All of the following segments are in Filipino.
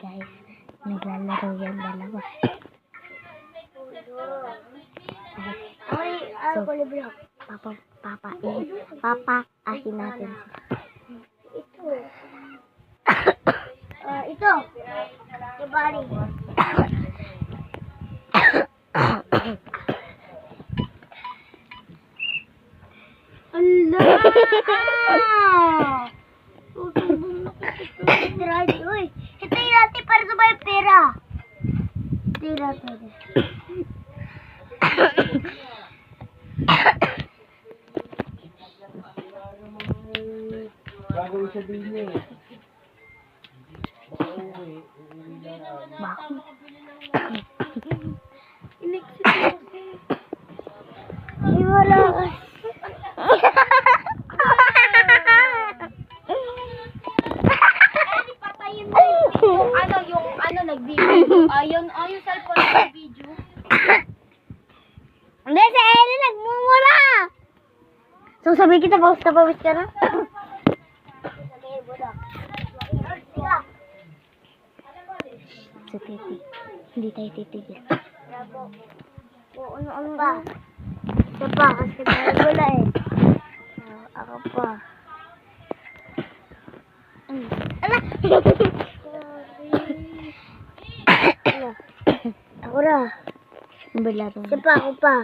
Guys, naglalaro yan dalawa. So, papaahin natin. Ito. Kabari. Allah! Susumbong na kita. Uy, hintayin natin para sa may pera. Hintayin natin. Gagawin siya din niya eh. Bakit? Ay, wala. Nag-video. Ayun, cellphone nag-video. Hindi, si Ellie nagmumura. So, sabi kita, pawis ka na? So, Titi, hindi tayo titigil. Ano ba? Isa pa, kasi wala eh. Ako pa. Ala! Ako na. Balaro Isa na. pa, ako pa.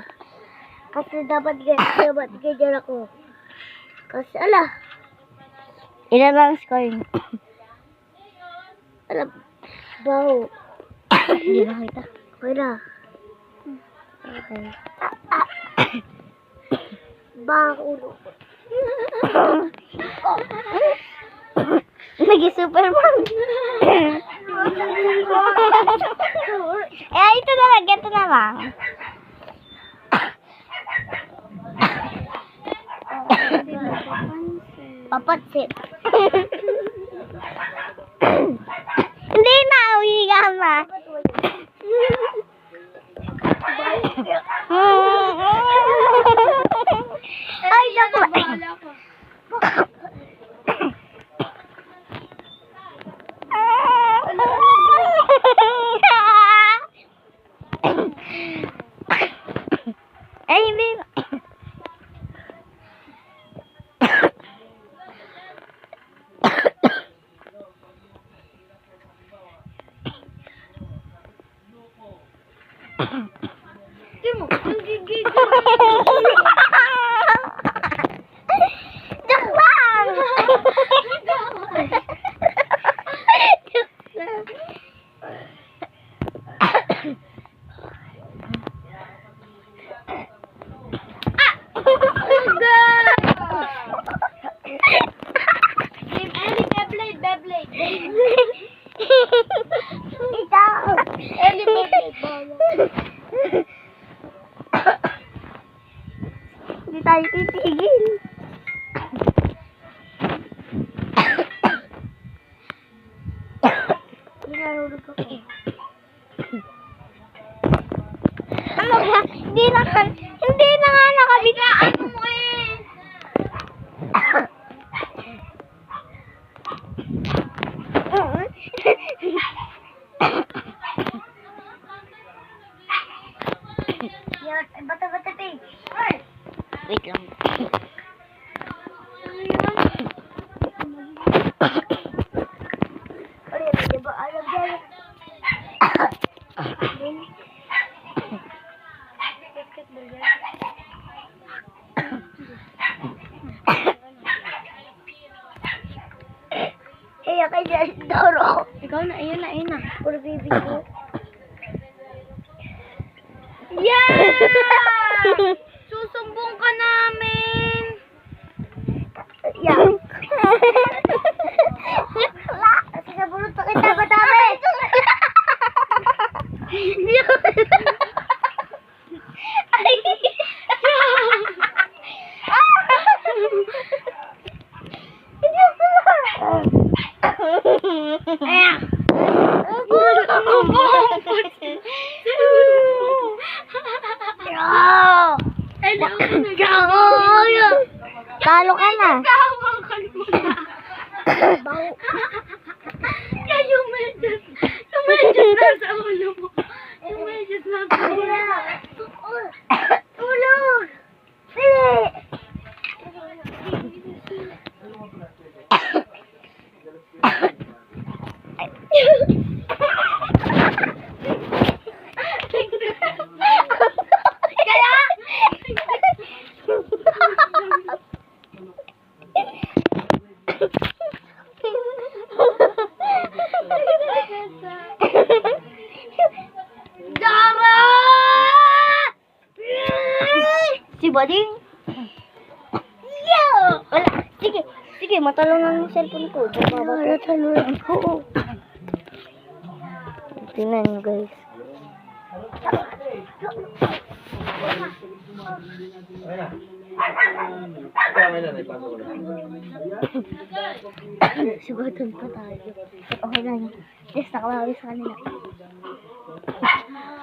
Kasi dapat ganyan ako. Kasi, ala. Ilan lang ang score niyo? Ala. Baho. Hindi na kita. Okay na. Okay. Baho ulo ko. Nag-Superman. Ito na lang. Ito na lang. Papatsip. Hindi na. Uwiga na. Ay, naku. Ay, hindi na. Joke lang. Beyblade. Ikaw. Ellie, Beyblade. Hindi tayo titigil. Hinarulog ako. Ano ba? Hindi na nga nakabitaan mo eh. Yan, bata-bata ting. Wait lang. Ano yan, di ba? Alam yan. Eh, kaya Doro. Ikaw na, ayun na. Puro baby ko. Yeah! Susumbong ka namin. Yan. Kasi sa bulot pa kita madami. Talo ka na. Kayo, medyo. Kaya? Dara! Si Bading. Yo! Wala. Sige. Sige, matalungan yung cellphone ko. Talunan ko. Tingnan nyo guys. Sigutan pa tayo. Okay lang. Yes, nakalawis sa kanila.